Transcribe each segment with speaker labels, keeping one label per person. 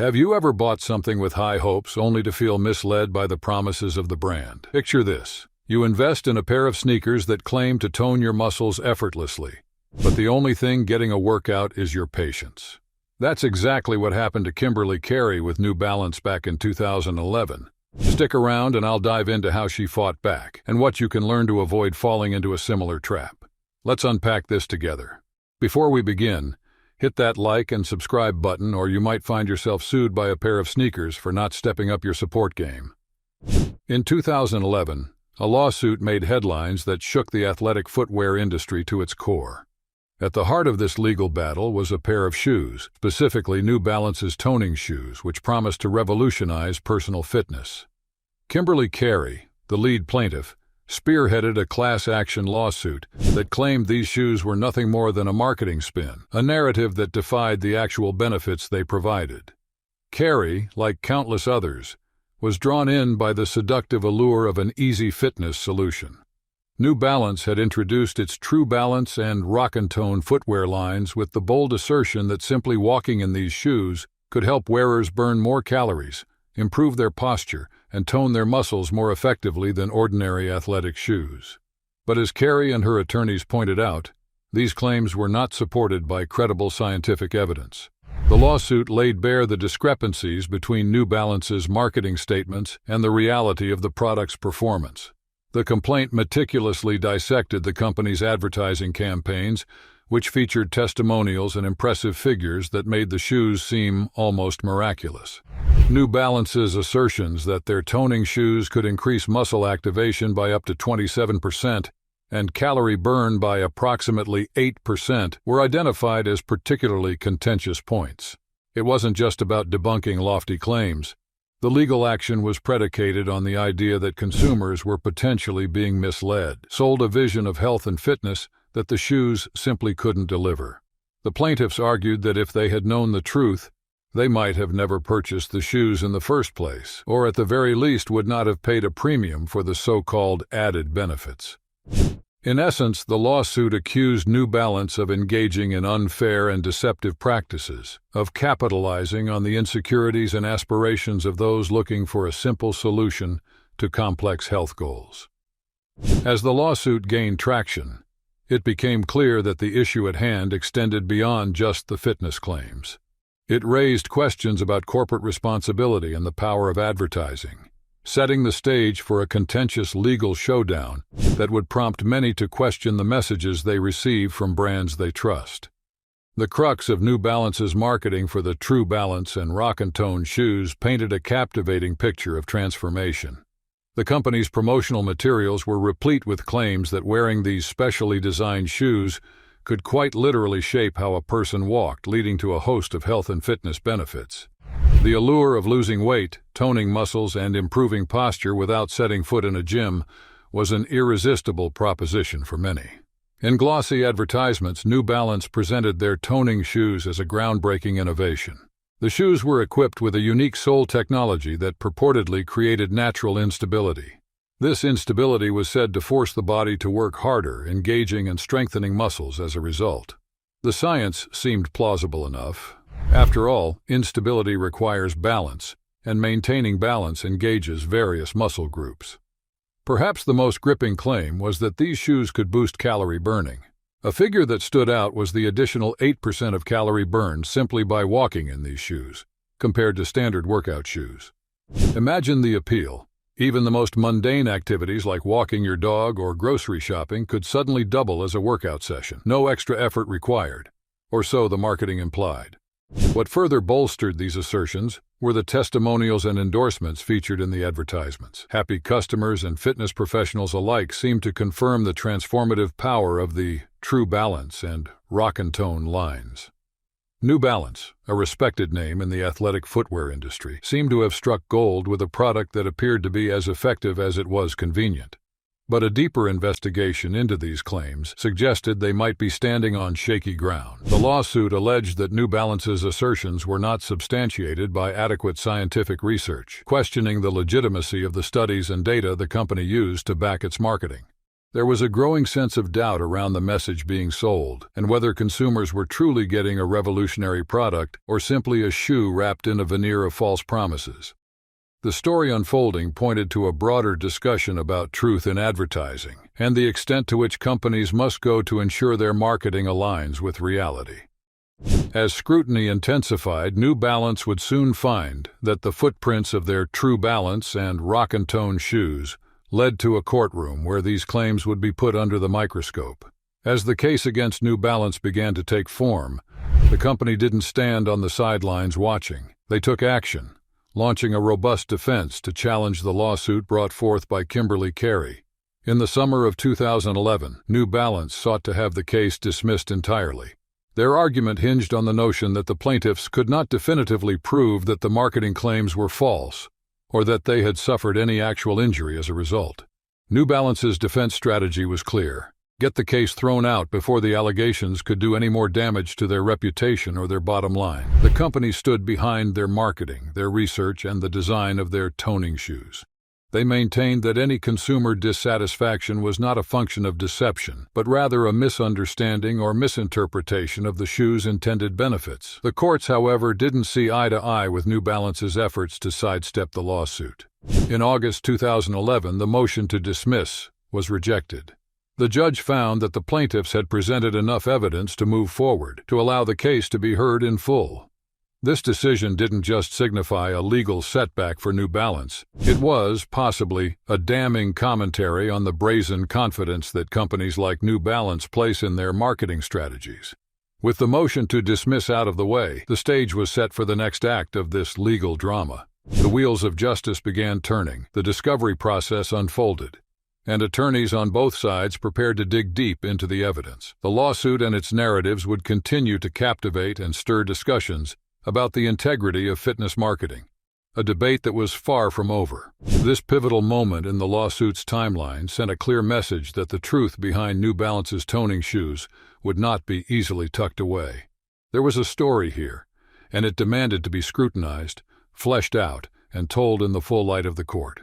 Speaker 1: Have you ever bought something with high hopes only to feel misled by the promises of the brand? Picture this. You invest in a pair of sneakers that claim to tone your muscles effortlessly, but the only thing getting a workout is your patience. That's exactly what happened to Kimberly Carey with New Balance back in 2011. Stick around and I'll dive into how she fought back and what you can learn to avoid falling into a similar trap. Let's unpack this together. Before we begin, hit that like and subscribe button, or you might find yourself sued by a pair of sneakers for not stepping up your support game. In 2011, a lawsuit made headlines that shook the athletic footwear industry to its core. At the heart of this legal battle was a pair of shoes, specifically New Balance's toning shoes, which promised to revolutionize personal fitness. Kimberly Carey, the lead plaintiff, spearheaded a class-action lawsuit that claimed these shoes were nothing more than a marketing spin, a narrative that defied the actual benefits they provided. Carey, like countless others, was drawn in by the seductive allure of an easy fitness solution. New Balance had introduced its True Balance and Rock and Tone footwear lines with the bold assertion that simply walking in these shoes could help wearers burn more calories, improve their posture, and tone their muscles more effectively than ordinary athletic shoes. But as Carey and her attorneys pointed out, these claims were not supported by credible scientific evidence. The lawsuit laid bare the discrepancies between New Balance's marketing statements and the reality of the product's performance. The complaint meticulously dissected the company's advertising campaigns, which featured testimonials and impressive figures that made the shoes seem almost miraculous. New Balance's assertions that their toning shoes could increase muscle activation by up to 27% and calorie burn by approximately 8% were identified as particularly contentious points. It wasn't just about debunking lofty claims. The legal action was predicated on the idea that consumers were potentially being misled, sold a vision of health and fitness that the shoes simply couldn't deliver. The plaintiffs argued that if they had known the truth, they might have never purchased the shoes in the first place, or at the very least would not have paid a premium for the so-called added benefits. In essence, the lawsuit accused New Balance of engaging in unfair and deceptive practices, of capitalizing on the insecurities and aspirations of those looking for a simple solution to complex health goals. As the lawsuit gained traction, it became clear that the issue at hand extended beyond just the fitness claims. It raised questions about corporate responsibility and the power of advertising, setting the stage for a contentious legal showdown that would prompt many to question the messages they receive from brands they trust. The crux of New Balance's marketing for the True Balance and Rock and Tone shoes painted a captivating picture of transformation. The company's promotional materials were replete with claims that wearing these specially designed shoes could quite literally shape how a person walked, leading to a host of health and fitness benefits. The allure of losing weight, toning muscles, and improving posture without setting foot in a gym was an irresistible proposition for many. In glossy advertisements, New Balance presented their toning shoes as a groundbreaking innovation. The shoes were equipped with a unique sole technology that purportedly created natural instability. This instability was said to force the body to work harder, engaging and strengthening muscles as a result. The science seemed plausible enough. After all, instability requires balance, and maintaining balance engages various muscle groups. Perhaps the most gripping claim was that these shoes could boost calorie burning. A figure that stood out was the additional 8% of calorie burned simply by walking in these shoes, compared to standard workout shoes. Imagine the appeal. Even the most mundane activities like walking your dog or grocery shopping could suddenly double as a workout session. No extra effort required, or so the marketing implied. What further bolstered these assertions were the testimonials and endorsements featured in the advertisements. Happy customers and fitness professionals alike seemed to confirm the transformative power of the True Balance and Rock and Tone lines. New Balance, a respected name in the athletic footwear industry, seemed to have struck gold with a product that appeared to be as effective as it was convenient. But a deeper investigation into these claims suggested they might be standing on shaky ground. The lawsuit alleged that New Balance's assertions were not substantiated by adequate scientific research, questioning the legitimacy of the studies and data the company used to back its marketing. There was a growing sense of doubt around the message being sold and whether consumers were truly getting a revolutionary product or simply a shoe wrapped in a veneer of false promises. The story unfolding pointed to a broader discussion about truth in advertising and the extent to which companies must go to ensure their marketing aligns with reality. As scrutiny intensified, New Balance would soon find that the footprints of their True Balance and Rock and Tone shoes led to a courtroom where these claims would be put under the microscope. As the case against New Balance began to take form, the company didn't stand on the sidelines watching. They took action, launching a robust defense to challenge the lawsuit brought forth by Kimberly Carey. In the summer of 2011, New Balance sought to have the case dismissed entirely. Their argument hinged on the notion that the plaintiffs could not definitively prove that the marketing claims were false, or that they had suffered any actual injury as a result. New Balance's defense strategy was clear: get the case thrown out before the allegations could do any more damage to their reputation or their bottom line. The company stood behind their marketing, their research, and the design of their toning shoes. They maintained that any consumer dissatisfaction was not a function of deception, but rather a misunderstanding or misinterpretation of the shoe's intended benefits. The courts, however, didn't see eye to eye with New Balance's efforts to sidestep the lawsuit. In August 2011, the motion to dismiss was rejected. The judge found that the plaintiffs had presented enough evidence to move forward, to allow the case to be heard in full. This decision didn't just signify a legal setback for New Balance. It was, possibly, a damning commentary on the brazen confidence that companies like New Balance place in their marketing strategies. With the motion to dismiss out of the way, the stage was set for the next act of this legal drama. The wheels of justice began turning, the discovery process unfolded, and attorneys on both sides prepared to dig deep into the evidence. The lawsuit and its narratives would continue to captivate and stir discussions about the integrity of fitness marketing, a debate that was far from over. This pivotal moment in the lawsuit's timeline sent a clear message that the truth behind New Balance's toning shoes would not be easily tucked away. There was a story here, and it demanded to be scrutinized, fleshed out, and told in the full light of the court.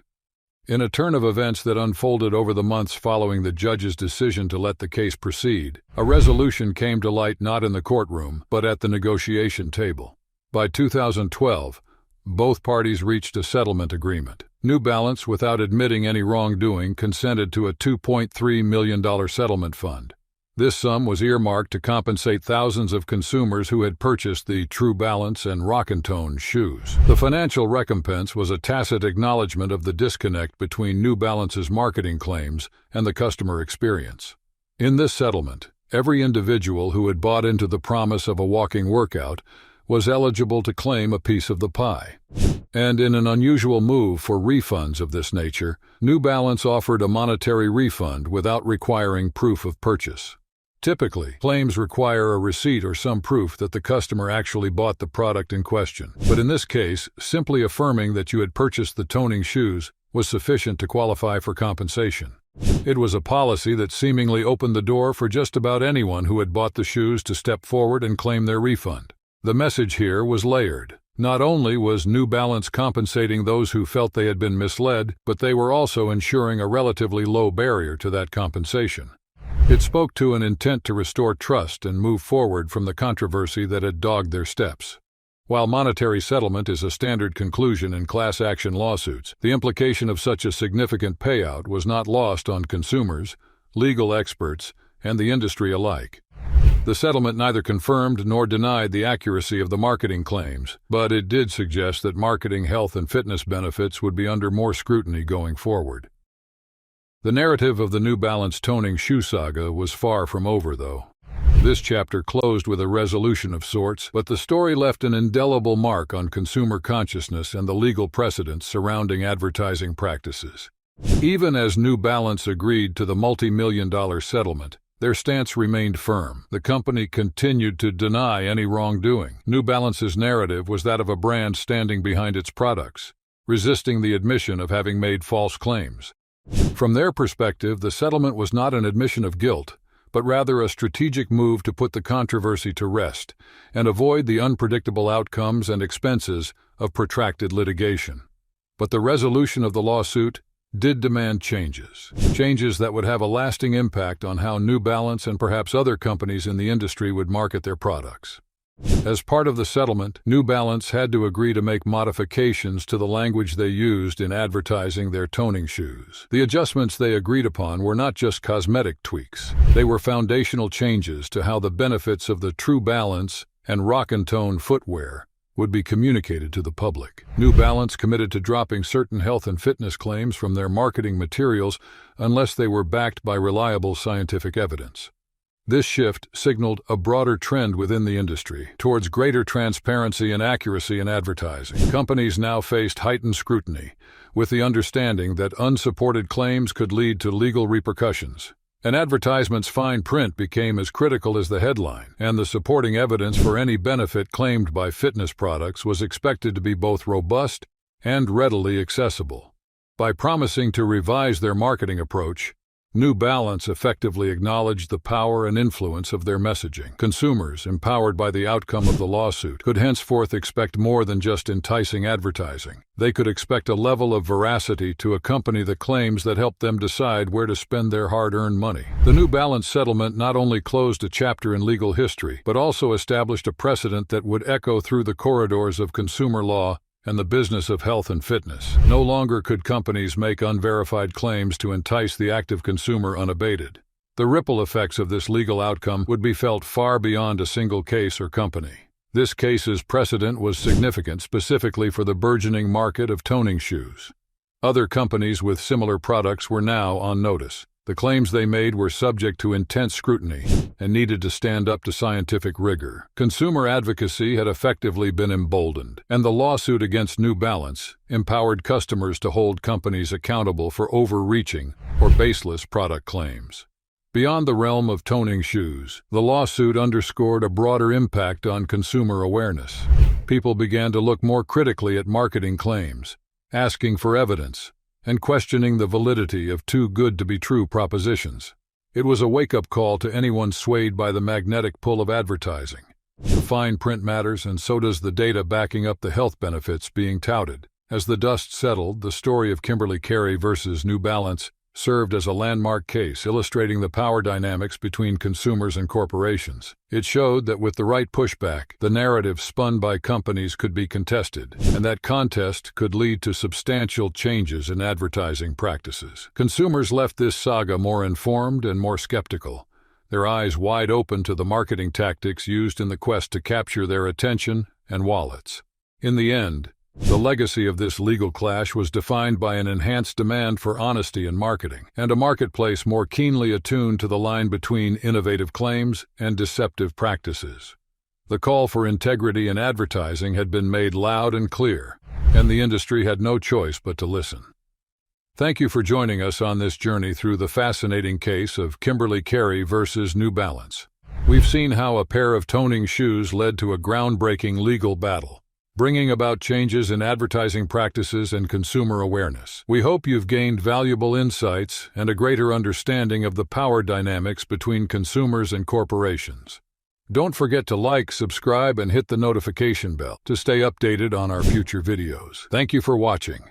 Speaker 1: In a turn of events that unfolded over the months following the judge's decision to let the case proceed, a resolution came to light not in the courtroom, but at the negotiation table. By 2012, both parties reached a settlement agreement. New Balance, without admitting any wrongdoing, consented to a $2.3 million settlement fund. This sum was earmarked to compensate thousands of consumers who had purchased the True Balance and Rock and Tone shoes. The financial recompense was a tacit acknowledgement of the disconnect between New Balance's marketing claims and the customer experience. In this settlement, every individual who had bought into the promise of a walking workout was eligible to claim a piece of the pie. And in an unusual move for refunds of this nature, New Balance offered a monetary refund without requiring proof of purchase. Typically, claims require a receipt or some proof that the customer actually bought the product in question. But in this case, simply affirming that you had purchased the toning shoes was sufficient to qualify for compensation. It was a policy that seemingly opened the door for just about anyone who had bought the shoes to step forward and claim their refund. The message here was layered. Not only was New Balance compensating those who felt they had been misled, but they were also ensuring a relatively low barrier to that compensation. It spoke to an intent to restore trust and move forward from the controversy that had dogged their steps. While monetary settlement is a standard conclusion in class action lawsuits, the implication of such a significant payout was not lost on consumers, legal experts, and the industry alike. The settlement neither confirmed nor denied the accuracy of the marketing claims, but it did suggest that marketing health and fitness benefits would be under more scrutiny going forward. The narrative of the New Balance toning shoe saga was far from over, though. This chapter closed with a resolution of sorts, but the story left an indelible mark on consumer consciousness and the legal precedents surrounding advertising practices. Even as New Balance agreed to the multi-million-dollar settlement, their stance remained firm. The company continued to deny any wrongdoing. New Balance's narrative was that of a brand standing behind its products, resisting the admission of having made false claims. From their perspective, the settlement was not an admission of guilt, but rather a strategic move to put the controversy to rest and avoid the unpredictable outcomes and expenses of protracted litigation. But the resolution of the lawsuit did demand changes. Changes that would have a lasting impact on how New Balance and perhaps other companies in the industry would market their products. As part of the settlement, New Balance had to agree to make modifications to the language they used in advertising their toning shoes. The adjustments they agreed upon were not just cosmetic tweaks. They were foundational changes to how the benefits of the True Balance and Rock and Tone footwear would be communicated to the public. New Balance committed to dropping certain health and fitness claims from their marketing materials unless they were backed by reliable scientific evidence. This shift signaled a broader trend within the industry towards greater transparency and accuracy in advertising. Companies now faced heightened scrutiny, with the understanding that unsupported claims could lead to legal repercussions. An advertisement's fine print became as critical as the headline, and the supporting evidence for any benefit claimed by fitness products was expected to be both robust and readily accessible. By promising to revise their marketing approach, New Balance effectively acknowledged the power and influence of their messaging. Consumers, empowered by the outcome of the lawsuit, could henceforth expect more than just enticing advertising. They could expect a level of veracity to accompany the claims that helped them decide where to spend their hard-earned money. The New Balance settlement not only closed a chapter in legal history, but also established a precedent that would echo through the corridors of consumer law and the business of health and fitness. No longer could companies make unverified claims to entice the active consumer unabated. The ripple effects of this legal outcome would be felt far beyond a single case or company. This case's precedent was significant specifically for the burgeoning market of toning shoes. Other companies with similar products were now on notice. The claims they made were subject to intense scrutiny and needed to stand up to scientific rigor. Consumer advocacy had effectively been emboldened, and the lawsuit against New Balance empowered customers to hold companies accountable for overreaching or baseless product claims. Beyond the realm of toning shoes, the lawsuit underscored a broader impact on consumer awareness. People began to look more critically at marketing claims, asking for evidence, and questioning the validity of too-good-to-be-true propositions. It was a wake-up call to anyone swayed by the magnetic pull of advertising. The fine print matters, and so does the data backing up the health benefits being touted. As the dust settled, the story of Kimberly Carey versus New Balance served as a landmark case illustrating the power dynamics between consumers and corporations. It showed that with the right pushback, the narrative spun by companies could be contested, and that contest could lead to substantial changes in advertising practices. Consumers left this saga more informed and more skeptical, their eyes wide open to the marketing tactics used in the quest to capture their attention and wallets. In the end, the legacy of this legal clash was defined by an enhanced demand for honesty in marketing, and a marketplace more keenly attuned to the line between innovative claims and deceptive practices. The call for integrity in advertising had been made loud and clear, and the industry had no choice but to listen. Thank you for joining us on this journey through the fascinating case of Kimberly Carey versus New Balance. We've seen how a pair of toning shoes led to a groundbreaking legal battle, bringing about changes in advertising practices and consumer awareness. We hope you've gained valuable insights and a greater understanding of the power dynamics between consumers and corporations. Don't forget to like, subscribe, and hit the notification bell to stay updated on our future videos. Thank you for watching.